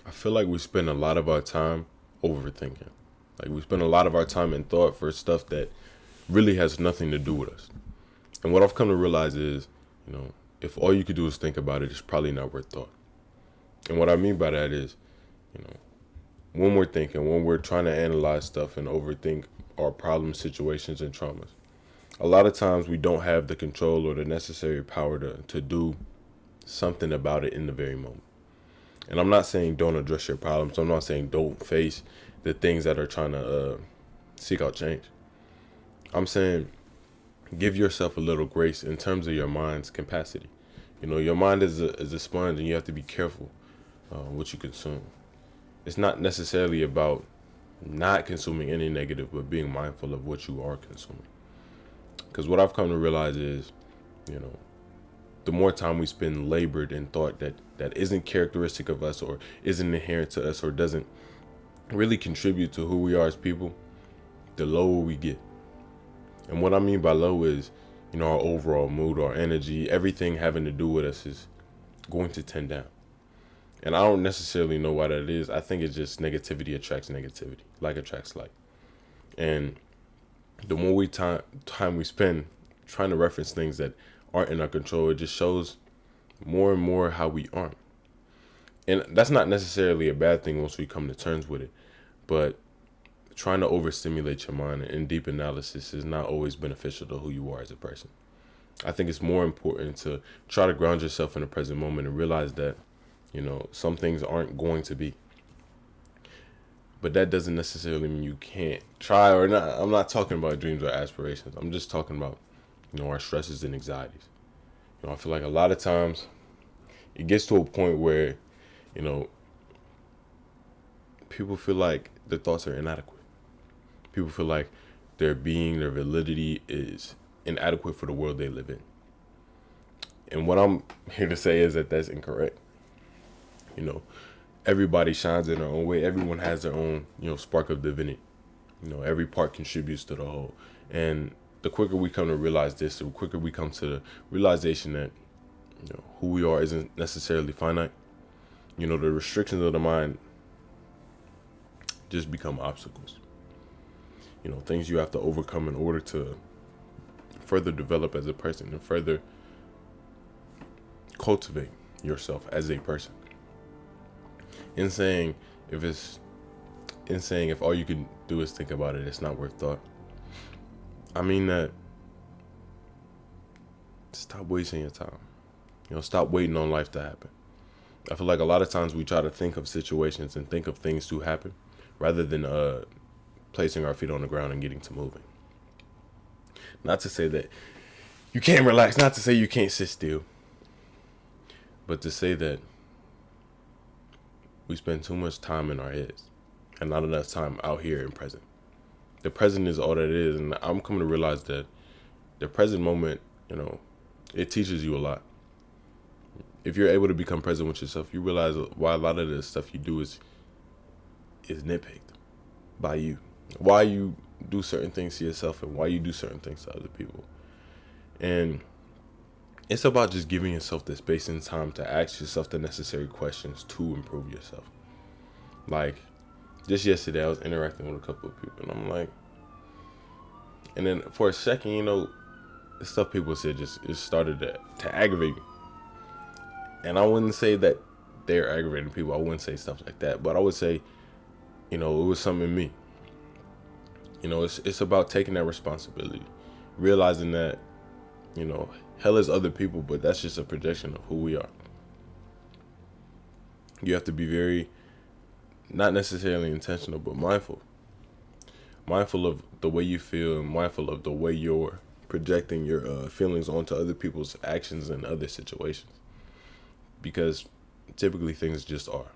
I feel like we spend a lot of our time overthinking. Like we spend a lot of our time in thought for stuff that really has nothing to do with us. And what I've come to realize is, if all you could do is think about it, it's probably not worth thought. And what I mean by that is, you know, when we're thinking, when we're trying to analyze stuff and overthink our problems, situations, and traumas, a lot of times we don't have the control or the necessary power to do something about it in the very moment. And I'm not saying don't address your problems. I'm not saying don't face the things that are trying to seek out change. I'm saying give yourself a little grace in terms of your mind's capacity. Your mind is a sponge, and you have to be careful what you consume. It's not necessarily about not consuming any negative, but being mindful of what you are consuming. Because what I've come to realize is, you know, the more time we spend labored in thought that isn't characteristic of us or isn't inherent to us or doesn't really contribute to who we are as people, the lower we get. And what I mean by low is, our overall mood, our energy, everything having to do with us is going to tend down. And I don't necessarily know why that is. I think it's just negativity attracts negativity, like attracts like. And the more time we spend trying to reference things that aren't in our control, it just shows more and more how we aren't. And that's not necessarily a bad thing once we come to terms with it. But trying to overstimulate your mind in deep analysis is not always beneficial to who you are as a person. I think it's more important to try to ground yourself in the present moment and realize that, some things aren't going to be. But that doesn't necessarily mean you can't try or not. I'm not talking about dreams or aspirations. I'm just talking about, our stresses and anxieties. I feel like a lot of times it gets to a point where, you know, people feel like their thoughts are inadequate. People feel like their validity is inadequate for the world they live in. And what I'm here to say is that that's incorrect. You know, everybody shines in their own way. Everyone has their own, spark of divinity. Every part contributes to the whole. And the quicker we come to realize this, the quicker we come to the realization that, who we are isn't necessarily finite. The restrictions of the mind just become obstacles. Things you have to overcome in order to further develop as a person and further cultivate yourself as a person. In saying if all you can do is think about it, it's not worth thought. I mean that stop wasting your time. Stop waiting on life to happen. I feel like a lot of times we try to think of situations and think of things to happen rather than placing our feet on the ground and getting to moving. Not to say that you can't relax, not to say you can't sit still, but to say that we spend too much time in our heads and not enough time out here in present. The present is all that it is, and I'm coming to realize that the present moment, it teaches you a lot. If you're able to become present with yourself, you realize why a lot of the stuff you do is nitpicked by you. Why you do certain things to yourself and why you do certain things to other people. And it's about just giving yourself the space and time to ask yourself the necessary questions to improve yourself. Like, just yesterday, I was interacting with a couple of people, and I'm like, and then for a second, the stuff people said it started to aggravate me. And I wouldn't say that they're aggravating people. I wouldn't say stuff like that. But I would say, it was something in me. It's about taking that responsibility. Realizing that, hell is other people, but that's just a projection of who we are. You have to be very, not necessarily intentional, but mindful. Mindful of the way you feel and mindful of the way you're projecting your feelings onto other people's actions and other situations. Because typically things just are.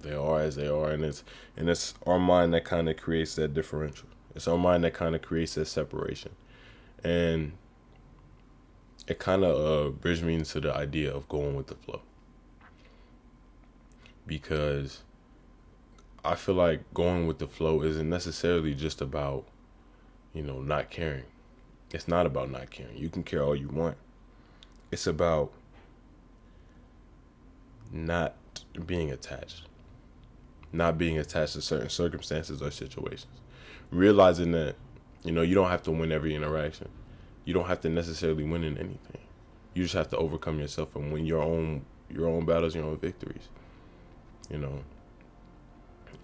They are as they are, and it's our mind that kind of creates that differential. It's our mind that kind of creates that separation, and it kind of brings me into the idea of going with the flow. Because I feel like going with the flow isn't necessarily just about, not caring. It's not about not caring. You can care all you want. It's about not being attached, not being attached to certain circumstances or situations. Realizing that, you don't have to win every interaction. You don't have to necessarily win in anything. You just have to overcome yourself and win your own battles, your own victories. You know,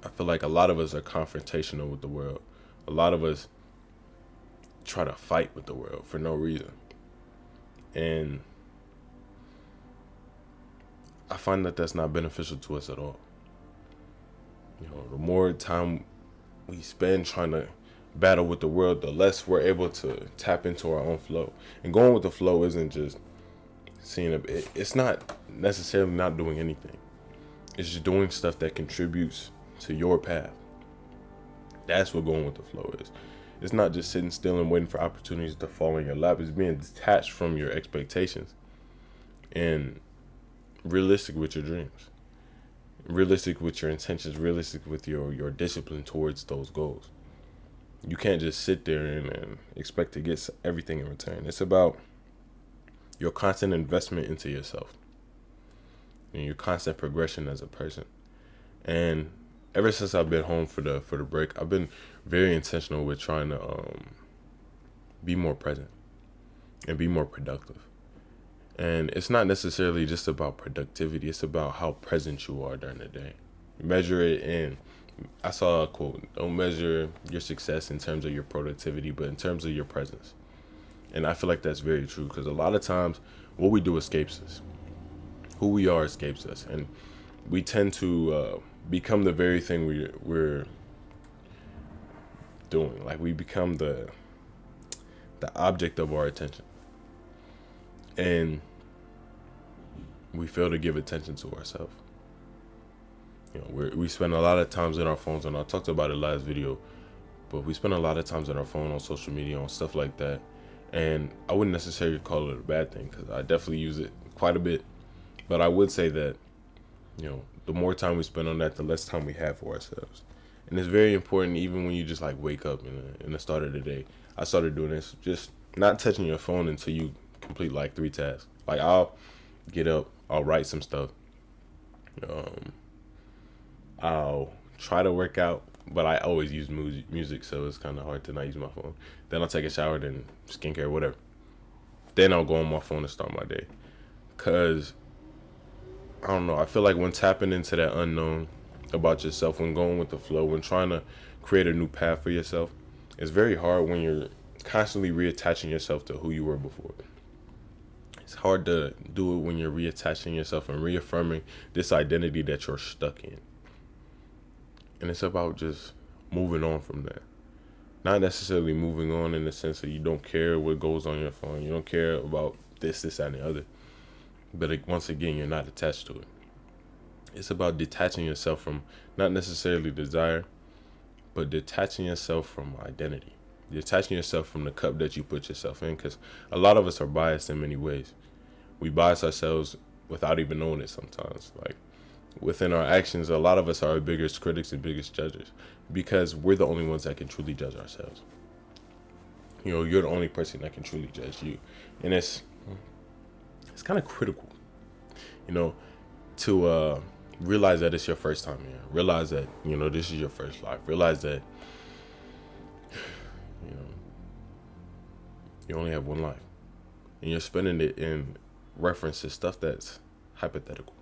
I feel like a lot of us are confrontational with the world. A lot of us try to fight with the world for no reason. And I find that that's not beneficial to us at all. The more time we spend trying to battle with the world, the less we're able to tap into our own flow. And going with the flow isn't just seeing it's not necessarily not doing anything. It's just doing stuff that contributes to your path. That's what going with the flow is. It's not just sitting still and waiting for opportunities to fall in your lap. It's being detached from your expectations and realistic with your dreams, realistic with your intentions, realistic with your discipline towards those goals. You can't just sit there and expect to get everything in return. It's about your constant investment into yourself and your constant progression as a person. And ever since I've been home for the break, I've been very intentional with trying to be more present and be more productive. And it's not necessarily just about productivity. It's about how present you are during the day. Measure it in. I saw a quote: "Don't measure your success in terms of your productivity, but in terms of your presence." And I feel like that's very true, because a lot of times what we do escapes us. Who we are escapes us, and we tend to become the very thing we're doing. Like, we become the object of our attention, and we fail to give attention to ourselves. We spend a lot of times in our phones, and I talked about it last video, but we spend a lot of times in our phone, on social media, on stuff like that. And I wouldn't necessarily call it a bad thing, because I definitely use it quite a bit. But I would say that, the more time we spend on that, the less time we have for ourselves. And it's very important, even when you just like wake up in the start of the day. I started doing this, just not touching your phone until you complete like 3 tasks. Like, I'll get up, I'll write some stuff. I'll try to work out, but I always use music, so it's kind of hard to not use my phone. Then I'll take a shower, then skincare, whatever. Then I'll go on my phone to start my day. Because, I don't know, I feel like when tapping into that unknown about yourself, when going with the flow, when trying to create a new path for yourself, it's very hard when you're constantly reattaching yourself to who you were before. It's hard to do it when you're reattaching yourself and reaffirming this identity that you're stuck in. And it's about just moving on from that. Not necessarily moving on in the sense that you don't care what goes on your phone. You don't care about this, that, and the other. But once again, you're not attached to it. It's about detaching yourself from not necessarily desire, but detaching yourself from identity. Detaching yourself from the cup that you put yourself in. Because a lot of us are biased in many ways. We bias ourselves without even knowing it sometimes. Like, within our actions, a lot of us are our biggest critics and biggest judges, because we're the only ones that can truly judge ourselves. You're the only person that can truly judge you. And it's kind of critical, to realize that it's your first time here. Realize that, this is your first life. Realize that, you only have one life. And you're spending it in reference to stuff that's hypothetical.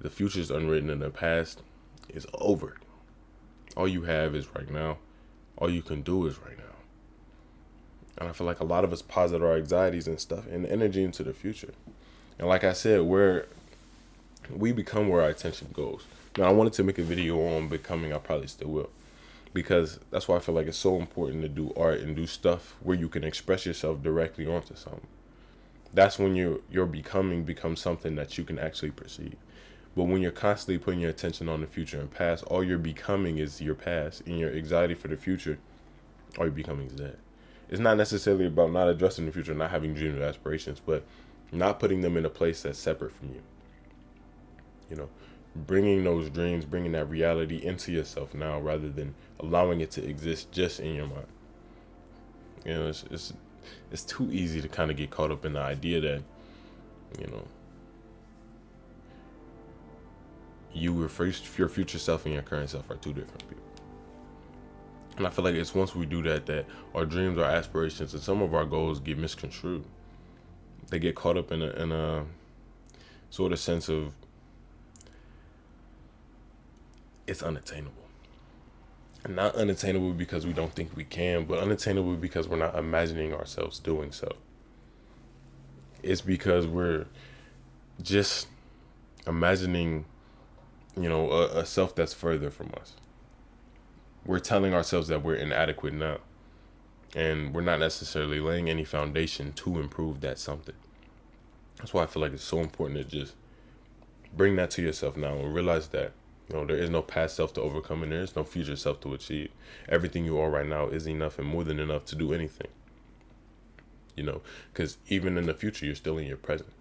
The future's unwritten, and the past is over. All you have is right now. All you can do is right now. And I feel like a lot of us posit our anxieties and stuff and energy into the future. And like I said, we become where our attention goes. Now, I wanted to make a video on becoming. I probably still will. Because that's why I feel like it's so important to do art and do stuff where you can express yourself directly onto something. That's when your becoming becomes something that you can actually perceive. But when you're constantly putting your attention on the future and past, all you're becoming is your past, and your anxiety for the future, all you're becoming is that. It's not necessarily about not addressing the future, not having dreams or aspirations, but not putting them in a place that's separate from you. Bringing those dreams, bringing that reality into yourself now, rather than allowing it to exist just in your mind. It's too easy to kind of get caught up in the idea that, you know, your future self and your current self are two different people. And I feel like it's once we do that, that our dreams, our aspirations, and some of our goals get misconstrued. They get caught up in a sort of sense of it's unattainable. And not unattainable because we don't think we can, but unattainable because we're not imagining ourselves doing so. It's because we're just imagining, a self that's further from us. We're telling ourselves that we're inadequate now. And we're not necessarily laying any foundation to improve that something. That's why I feel like it's so important to just bring that to yourself now and realize that, there is no past self to overcome and there is no future self to achieve. Everything you are right now is enough and more than enough to do anything. Because even in the future, you're still in your present.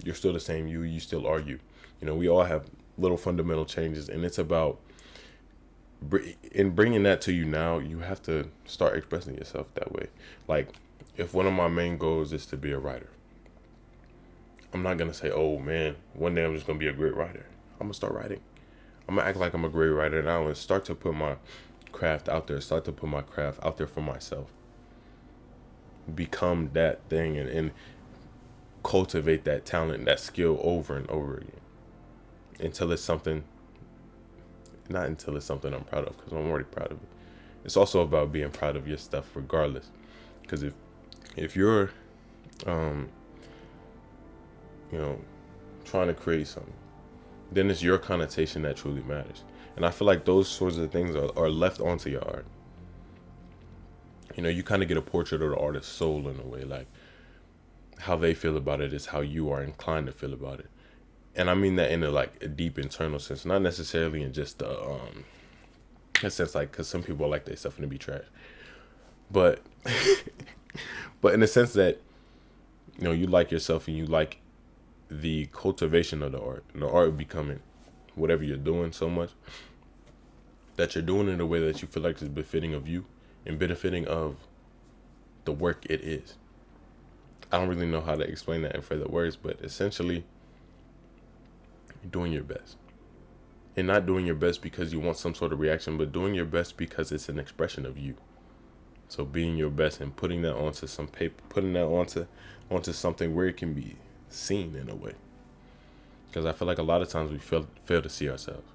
You're still the same you. You still are you. We all have little fundamental changes, and it's about in bringing that to you now. You have to start expressing yourself that way. Like, if one of my main goals is to be a writer, I'm not gonna say, "Oh man, one day I'm just gonna be a great writer." I'm gonna start writing. I'm gonna act like I'm a great writer now and start to put my craft out there. Start to put my craft out there for myself. Become that thing and cultivate that talent, that skill over and over again until it's something. Not until it's something I'm proud of, because I'm already proud of it. It's also about being proud of your stuff regardless, because if you're trying to create something, then it's your connotation that truly matters. And I feel like those sorts of things are left onto your art. You kind of get a portrait of the artist's soul in a way. Like, how they feel about it is how you are inclined to feel about it. And I mean that in a deep internal sense, not necessarily in just a sense like, because some people like their stuff and to be trash, but but in the sense that you like yourself and you like the cultivation of the art, and the art becoming whatever you're doing so much that you're doing it in a way that you feel like is befitting of you and benefiting of the work it is. I don't really know how to explain that in further words, but essentially doing your best. And not doing your best because you want some sort of reaction, but doing your best because it's an expression of you. So being your best and putting that onto some paper, putting that onto something where it can be seen in a way. Because I feel like a lot of times we fail to see ourselves.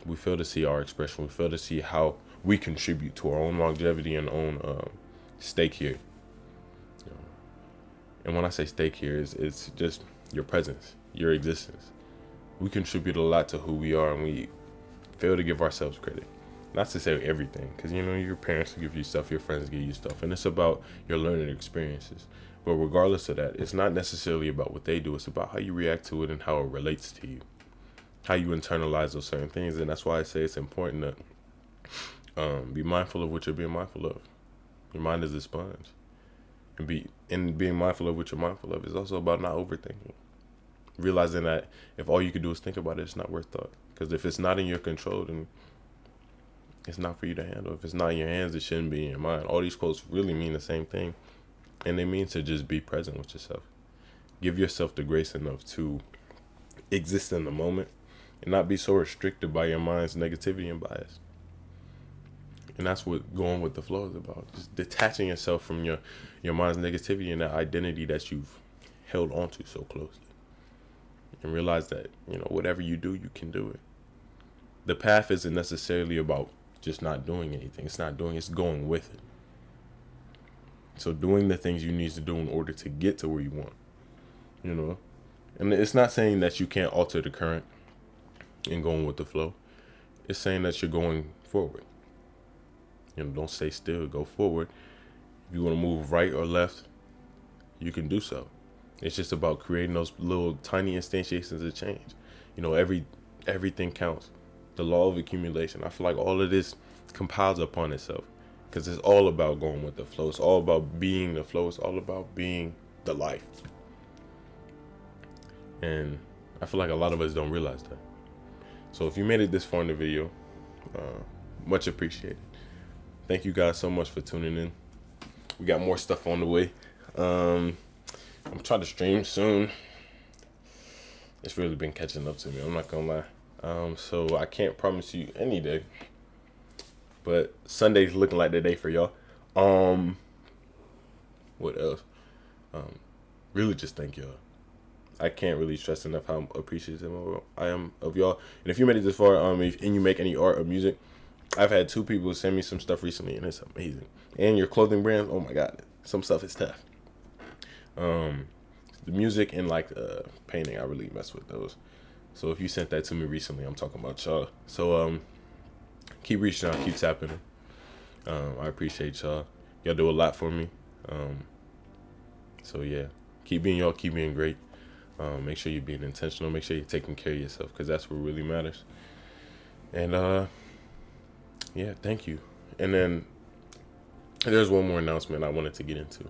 We fail to see our expression. We fail to see how we contribute to our own longevity and own stake here. And when I say stake here, it's just your presence, your existence. We contribute a lot to who we are, and we fail to give ourselves credit. Not to say everything, because your parents will give you stuff, your friends give you stuff, and it's about your learning experiences. But regardless of that, it's not necessarily about what they do. It's about how you react to it and how it relates to you, how you internalize those certain things. And that's why I say it's important to be mindful of what you're being mindful of. Your mind is a sponge, and being mindful of what you're mindful of is also about not overthinking. Realizing that if all you can do is think about it, it's not worth thought. Because if it's not in your control, then it's not for you to handle. If it's not in your hands, it shouldn't be in your mind. All these quotes really mean the same thing. And they mean to just be present with yourself. Give yourself the grace enough to exist in the moment and not be so restricted by your mind's negativity and bias. And that's what going with the flow is about. Just detaching yourself from your mind's negativity and that identity that you've held onto so closely. And realize that, whatever you do, you can do it. The path isn't necessarily about just not doing anything. It's going with it. So doing the things you need to do in order to get to where you want, And it's not saying that you can't alter the current and going with the flow. It's saying that you're going forward. Don't stay still, go forward. If you want to move right or left, you can do so. It's just about creating those little tiny instantiations of change. Everything counts. The law of accumulation. I feel like all of this compiles upon itself because it's all about going with the flow. It's all about being the flow. It's all about being the life. And I feel like a lot of us don't realize that. So if you made it this far in the video, much appreciated. Thank you guys so much for tuning in. We got more stuff on the way. I'm trying to stream soon. it's really been catching up to me. I'm not gonna lie. So I can't promise you any day, but Sunday's looking like the day for y'all. Um, what else? Really, just thank y'all. I can't really stress enough how appreciative I am of y'all. And if you made it this far, and you make any art or music, I've had 2 people send me some stuff recently, and it's amazing. And your clothing brand, oh my god, some stuff is tough. Um, the music and like painting, I really mess with those. So if you sent that to me recently, I'm talking about y'all. So keep reaching out, keep tapping it. I appreciate y'all. Y'all do a lot for me. So yeah, keep being y'all, keep being great. Make sure you're being intentional. Make sure you're taking care of yourself, because that's what really matters. And yeah, thank you. And then there's one more announcement I wanted to get into.